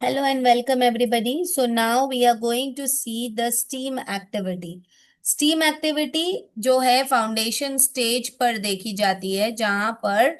Hello and welcome everybody. So now we are going to see the STEAM activity. STEAM activity जो है foundation stage पर देखी जाती है जहां पर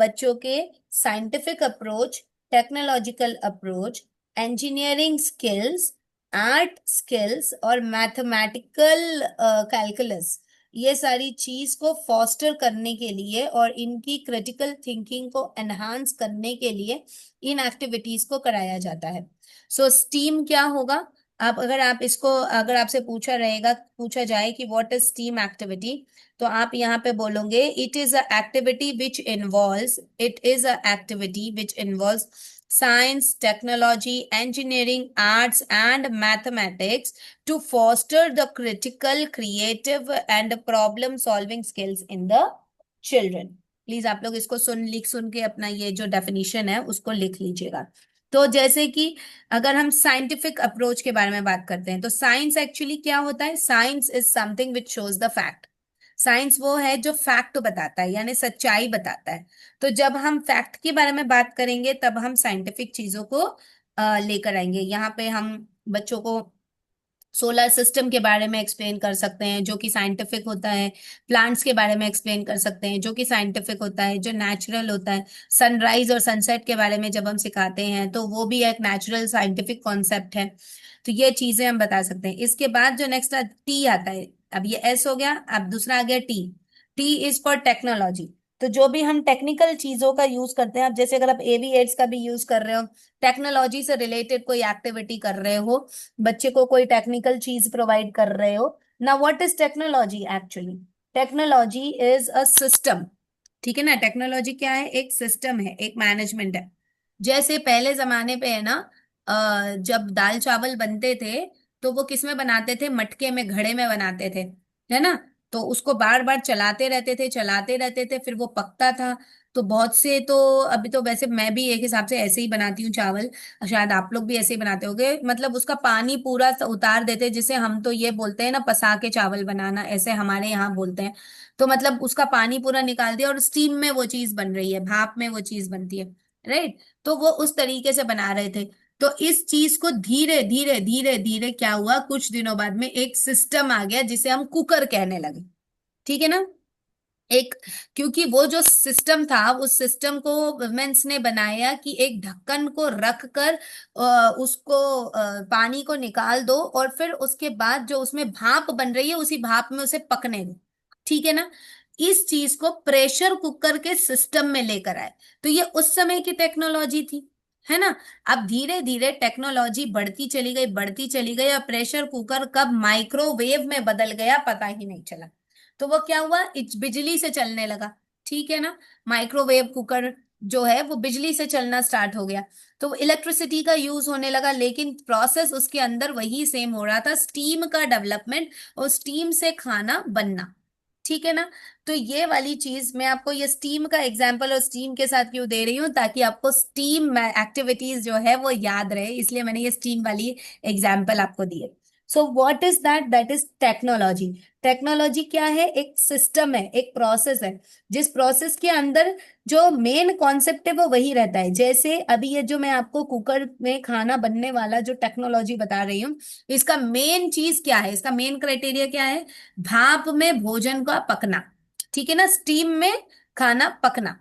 बच्चों के scientific approach, technological approach, engineering skills, art skills और मैथमेटिकल कैलकुलस, ये सारी चीज को फॉस्टर करने के लिए और इनकी क्रिटिकल थिंकिंग को एनहांस करने के लिए इन एक्टिविटीज को कराया जाता है। सो स्टीम क्या होगा? आप अगर आपसे पूछा जाए कि व्हाट इज स्टीम एक्टिविटी, तो आप यहाँ पे बोलोगे it is a activity which involves science, technology, engineering, arts and mathematics to foster the critical, creative and problem solving skills in the children. Please आप लोग इसको सुन के अपना ये जो डेफिनेशन है उसको लिख लीजिएगा। तो जैसे कि अगर हम साइंटिफिक अप्रोच के बारे में बात करते हैं तो साइंस एक्चुअली क्या होता है? Science is something which shows the fact. Science वो है जो फैक्ट बताता है, यानी सच्चाई बताता है। तो जब हम फैक्ट के बारे में बात करेंगे तब हम साइंटिफिक चीजों को लेकर आएंगे। यहाँ पे हम बच्चों को सोलर सिस्टम के बारे में एक्सप्लेन कर सकते हैं जो कि साइंटिफिक होता है। प्लांट्स के बारे में एक्सप्लेन कर सकते हैं जो कि साइंटिफिक होता है, जो नेचुरल होता है। सनराइज और सनसेट के बारे में जब हम सिखाते हैं तो वो भी एक नेचुरल साइंटिफिक कॉन्सेप्ट है। तो ये चीजें हम बता सकते हैं। इसके बाद जो नेक्स्ट टी आता है, अब ये एस हो गया, अब दूसरा आ गया T. T is for technology. तो जो भी हम टेक्निकल चीजों का यूज करते हैं, अब जैसे अगर आप एविएट्स का भी यूज कर रहे हो, टेक्नोलॉजी से रिलेटेड कोई एक्टिविटी कर रहे हो, बच्चे को कोई टेक्निकल चीज प्रोवाइड कर रहे हो। ना what is technology actually? Technology is a system. ठीक है ना? टेक्नोलॉजी क्या है? एक सिस्टम है, एक मैनेजमेंट है। जैसे पहले जमाने पे है ना, जब दाल चावल बनते थे तो वो किस में बनाते थे? मटके में, घड़े में बनाते थे, है ना? तो उसको बार बार चलाते रहते थे, फिर वो पकता था। तो बहुत से तो अभी तो वैसे मैं भी एक हिसाब से ऐसे ही बनाती हूँ चावल, शायद आप लोग भी ऐसे ही बनाते होगे। मतलब उसका पानी पूरा उतार देते, जिसे हम तो ये बोलते हैं ना पसा के चावल बनाना, ऐसे हमारे यहाँ बोलते हैं। तो मतलब उसका पानी पूरा निकाल दिया और स्टीम में वो चीज बन रही है, भाप में वो चीज बनती है, राइट? तो वो उस तरीके से बना रहे थे। तो इस चीज को धीरे धीरे धीरे धीरे क्या हुआ, कुछ दिनों बाद में एक सिस्टम आ गया जिसे हम कुकर कहने लगे। ठीक है ना? एक, क्योंकि वो जो सिस्टम था उस सिस्टम को वुमेन्स ने बनाया कि एक ढक्कन को रख कर उसको पानी को निकाल दो और फिर उसके बाद जो उसमें भाप बन रही है उसी भाप में उसे पकने दो। ठीक है ना? इस चीज को प्रेशर कुकर के सिस्टम में लेकर आए। तो ये उस समय की टेक्नोलॉजी थी, है ना? अब धीरे धीरे टेक्नोलॉजी बढ़ती चली गई और प्रेशर कुकर कब माइक्रोवेव में बदल गया पता ही नहीं चला। तो वो क्या हुआ, बिजली से चलने लगा। ठीक है ना? माइक्रोवेव कुकर जो है वो बिजली से चलना स्टार्ट हो गया। तो इलेक्ट्रिसिटी का यूज होने लगा, लेकिन प्रोसेस उसके अंदर वही सेम हो रहा था, स्टीम का डेवलपमेंट और स्टीम से खाना बनना। ठीक है ना? तो ये वाली चीज मैं आपको ये स्टीम का एग्जांपल और स्टीम के साथ क्यों दे रही हूँ, ताकि आपको स्टीम एक्टिविटीज जो है वो याद रहे, इसलिए मैंने ये स्टीम वाली एग्जांपल आपको दी है। So what is that? That is technology. Technology क्या है? एक सिस्टम है, एक प्रोसेस है, जिस प्रोसेस के अंदर जो मेन कॉन्सेप्ट है वो वही रहता है। जैसे अभी ये जो मैं आपको कुकर में खाना बनने वाला जो टेक्नोलॉजी बता रही हूँ, इसका मेन चीज क्या है, इसका मेन क्राइटेरिया क्या है? भाप में भोजन का पकना। ठीक है ना? स्टीम में खाना पकना।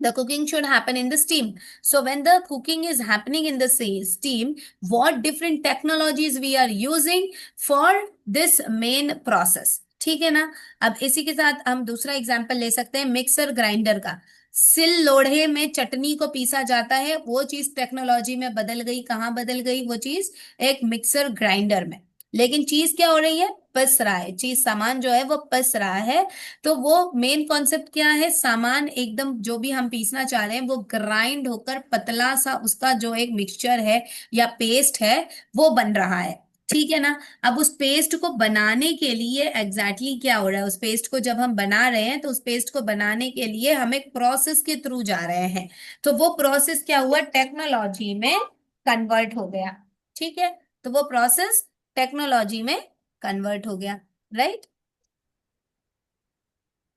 The cooking should happen in the steam. So when the cooking is happening in the steam, what different technologies we are using for this main process? ठीक है ना? अब इसी के साथ हम दूसरा एग्जांपल ले सकते हैं मिक्सर ग्राइंडर का। सिल लोढ़े में चटनी को पीसा जाता है, वो चीज टेक्नोलॉजी में बदल गई। कहाँ बदल गई वो चीज? एक मिक्सर ग्राइंडर में। लेकिन चीज क्या हो रही है? पिस रहा है, चीज सामान जो है वो पिस रहा है। तो वो मेन कॉन्सेप्ट क्या है? सामान एकदम जो भी हम पीसना चाह रहे हैं वो ग्राइंड होकर पतला सा उसका जो एक मिक्सचर है या पेस्ट है वो बन रहा है। ठीक है ना? अब उस पेस्ट को बनाने के लिए क्या हो रहा है? उस पेस्ट को जब हम बना रहे हैं तो उस पेस्ट को बनाने के लिए हम एक प्रोसेस के थ्रू जा रहे हैं। तो वो प्रोसेस क्या हुआ? टेक्नोलॉजी में कन्वर्ट हो गया। ठीक है? तो वो प्रोसेस टेक्नोलॉजी में कन्वर्ट हो गया, राइट?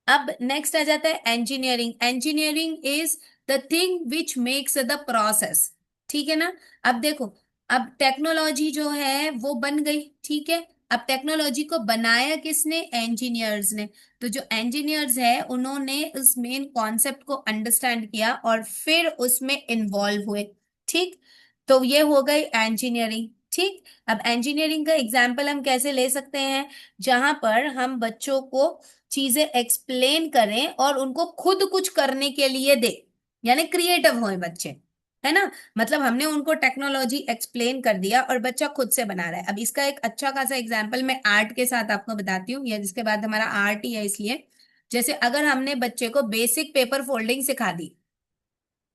अब नेक्स्ट आ जाता है engineering. Engineering is the thing which makes the process. ठीक है ना। अब देखो, अब टेक्नोलॉजी जो है वो बन गई, ठीक है। अब टेक्नोलॉजी को बनाया किसने? इंजीनियर्स ने। तो जो इंजीनियर्स है उन्होंने उस मेन कॉन्सेप्ट को अंडरस्टैंड किया और फिर उसमें इन्वॉल्व हुए, ठीक। तो ये हो गई इंजीनियरिंग, ठीक। अब इंजीनियरिंग का एग्जाम्पल हम कैसे ले सकते हैं? जहां पर हम बच्चों को चीजें एक्सप्लेन करें और उनको खुद कुछ करने के लिए दे, यानी क्रिएटिव होए बच्चे, है ना। मतलब हमने उनको टेक्नोलॉजी एक्सप्लेन कर दिया और बच्चा खुद से बना रहा है। अब इसका एक अच्छा खासा एग्जांपल मैं आर्ट के साथ आपको बताती हूँ, या जिसके बाद हमारा आर्ट ही है इसलिए। जैसे अगर हमने बच्चे को बेसिक पेपर फोल्डिंग सिखा दी,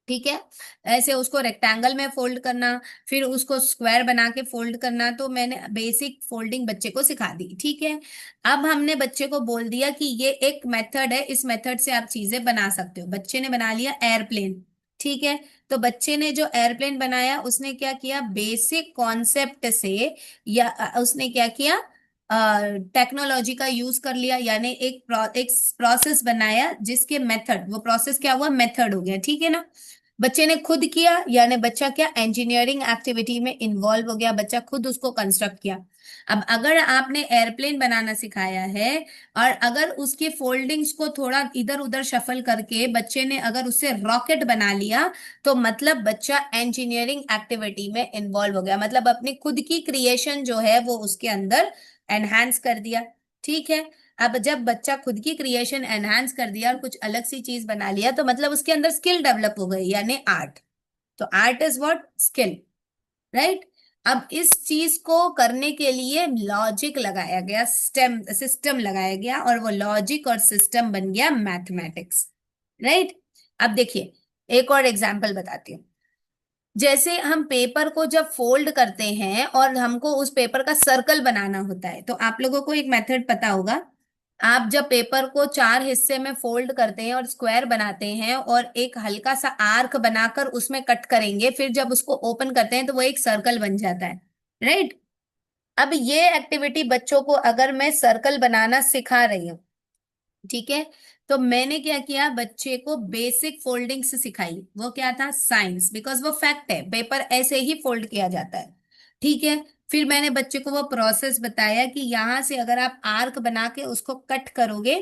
ठीक है, ऐसे उसको रेक्टेंगल में फोल्ड करना, फिर उसको स्क्वायर बना के फोल्ड करना, तो मैंने बेसिक फोल्डिंग बच्चे को सिखा दी, ठीक है। अब हमने बच्चे को बोल दिया कि ये एक मेथड है, इस मेथड से आप चीजें बना सकते हो। बच्चे ने बना लिया एयरप्लेन, ठीक है। तो बच्चे ने जो एयरप्लेन बनाया उसने क्या किया? बेसिक कॉन्सेप्ट से, या उसने क्या किया? टेक्नोलॉजी का यूज कर लिया, यानी एक प्रोसेस बनाया जिसके मेथड, वो प्रोसेस क्या हुआ? मेथड हो गया, ठीक है ना। बच्चे ने खुद किया, यानी बच्चा क्या? इंजीनियरिंग एक्टिविटी में इन्वॉल्व हो गया, बच्चा खुद उसको कंस्ट्रक्ट किया। अब अगर आपने एयरप्लेन बनाना सिखाया है और अगर उसके फोल्डिंग्स को थोड़ा इधर उधर शफल करके बच्चे ने अगर उससे रॉकेट बना लिया, तो मतलब बच्चा इंजीनियरिंग एक्टिविटी में इन्वॉल्व हो गया, मतलब अपनी खुद की क्रिएशन जो है वो उसके अंदर एनहांस कर दिया, ठीक है। अब जब बच्चा खुद की क्रिएशन एनहांस कर दिया और कुछ अलग सी चीज बना लिया, तो मतलब उसके अंदर स्किल डेवलप हो गई, यानी आर्ट। तो art is what? Skill, right. अब इस चीज को करने के लिए लॉजिक लगाया गया, स्टेम सिस्टम लगाया गया, और वो लॉजिक और सिस्टम बन गया मैथमेटिक्स, राइट। अब देखिए, एक और एग्जांपल बताती हूँ। जैसे हम पेपर को जब फोल्ड करते हैं और हमको उस पेपर का सर्कल बनाना होता है, तो आप लोगों को एक मेथड पता होगा। आप जब पेपर को चार हिस्से में फोल्ड करते हैं और स्क्वायर बनाते हैं और एक हल्का सा आर्क बनाकर उसमें कट करेंगे, फिर जब उसको ओपन करते हैं तो वो एक सर्कल बन जाता है, राइट। अब ये एक्टिविटी बच्चों को अगर मैं सर्कल बनाना सिखा रही हूँ, ठीक है, तो मैंने क्या किया? बच्चे को बेसिक फोल्डिंग से सिखाई। वो क्या था? साइंस, बिकॉज वो फैक्ट है, पेपर ऐसे ही फोल्ड किया जाता है, ठीक है। फिर मैंने बच्चे को वो प्रोसेस बताया कि यहां से अगर आप आर्क बना के उसको कट करोगे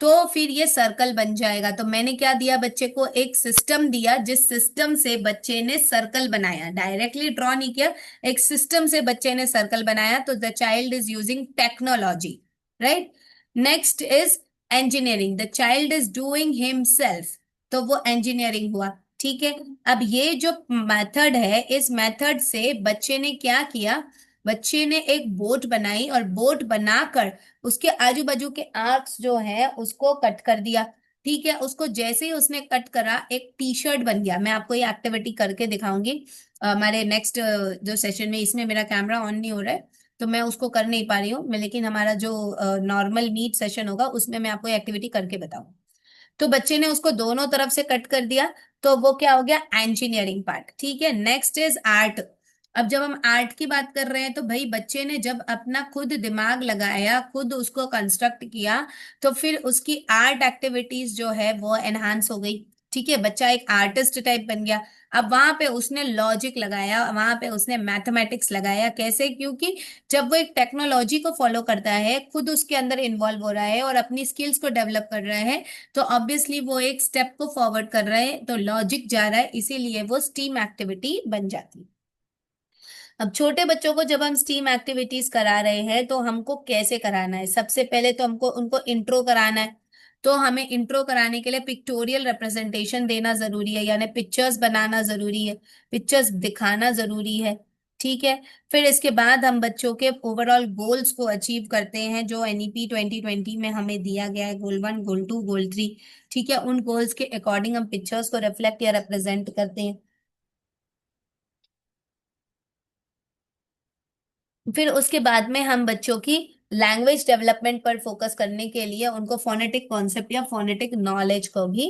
तो फिर ये सर्कल बन जाएगा। तो मैंने क्या दिया? बच्चे को एक सिस्टम दिया, जिस सिस्टम से बच्चे ने सर्कल बनाया, डायरेक्टली ड्रॉ नहीं किया, एक सिस्टम से बच्चे ने सर्कल बनाया। तो the child is using technology, right. Next is engineering, the child is doing himself, तो वो इंजीनियरिंग हुआ, ठीक है। अब ये जो मेथड है, इस मेथड से बच्चे ने क्या किया? बच्चे ने एक बोट बनाई और बोट बनाकर उसके आजू बाजू के आर्क्स जो है उसको कट कर दिया, ठीक है। उसको जैसे ही उसने कट करा एक टी शर्ट बन गया। मैं आपको ये एक्टिविटी करके दिखाऊंगी हमारे नेक्स्ट जो सेशन में। इसमें मेरा कैमरा ऑन नहीं हो रहा है तो मैं उसको कर नहीं पा रही हूँ मैं, लेकिन हमारा जो नॉर्मल मीट सेशन होगा उसमें मैं आपको एक्टिविटी करके बताऊँ। तो बच्चे ने उसको दोनों तरफ से कट कर दिया, तो वो क्या हो गया? इंजीनियरिंग पार्ट, ठीक है। Next is art. अब जब हम आर्ट की बात कर रहे हैं तो भाई बच्चे ने जब अपना खुद दिमाग लगाया, खुद उसको कंस्ट्रक्ट किया, तो फिर उसकी आर्ट एक्टिविटीज जो है वो एनहांस हो गई, ठीक है। बच्चा एक आर्टिस्ट टाइप बन गया। अब वहां पे उसने लॉजिक लगाया, वहां पे उसने मैथमेटिक्स लगाया। कैसे? क्योंकि जब वो एक टेक्नोलॉजी को फॉलो करता है, खुद उसके अंदर इन्वॉल्व हो रहा है और अपनी स्किल्स को डेवलप कर रहा है, तो ऑब्वियसली वो एक स्टेप को फॉरवर्ड कर रहा है, तो लॉजिक जा रहा है, इसीलिए वो स्टीम एक्टिविटी बन जाती है। अब छोटे बच्चों को जब हम स्टीम एक्टिविटीज करा रहे हैं तो हमको कैसे कराना है? सबसे पहले तो हमको उनको इंट्रो कराना है। तो हमें इंट्रो कराने के लिए पिक्टोरियल रिप्रेजेंटेशन देना जरूरी है, यानी पिक्चर्स बनाना जरूरी है, पिक्चर्स दिखाना जरूरी है, ठीक है। फिर इसके बाद हम बच्चों के ओवरऑल गोल्स को अचीव करते हैं, जो एनईपी 2020 में हमें दिया गया है, गोल 1, गोल 2, गोल 3, ठीक है। उन गोल्स के अकॉर्डिंग हम पिक्चर्स को रिफ्लेक्ट या रिप्रेजेंट करते हैं। फिर उसके बाद में हम बच्चों की लैंग्वेज डेवलपमेंट पर फोकस करने के लिए उनको फोनेटिक कॉन्सेप्ट या फोनेटिक नॉलेज को भी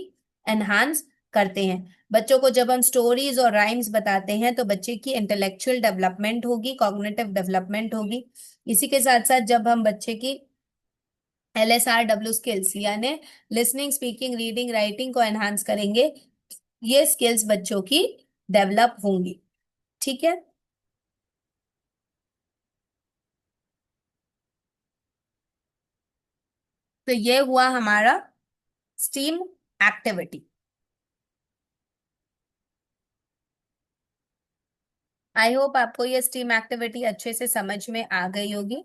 एनहांस करते हैं। बच्चों को जब हम स्टोरीज और राइम्स बताते हैं तो बच्चे की इंटेलेक्चुअल डेवलपमेंट होगी, कॉग्निटिव डेवलपमेंट होगी। इसी के साथ साथ जब हम बच्चे की LSRW स्किल्स यानी लिसनिंग, स्पीकिंग, रीडिंग, राइटिंग को एनहांस करेंगे, ये स्किल्स बच्चों की डेवलप होंगी। ठीक है। तो ये हुआ हमारा स्टीम एक्टिविटी। आई होप आपको ये स्टीम एक्टिविटी अच्छे से समझ में आ गई होगी।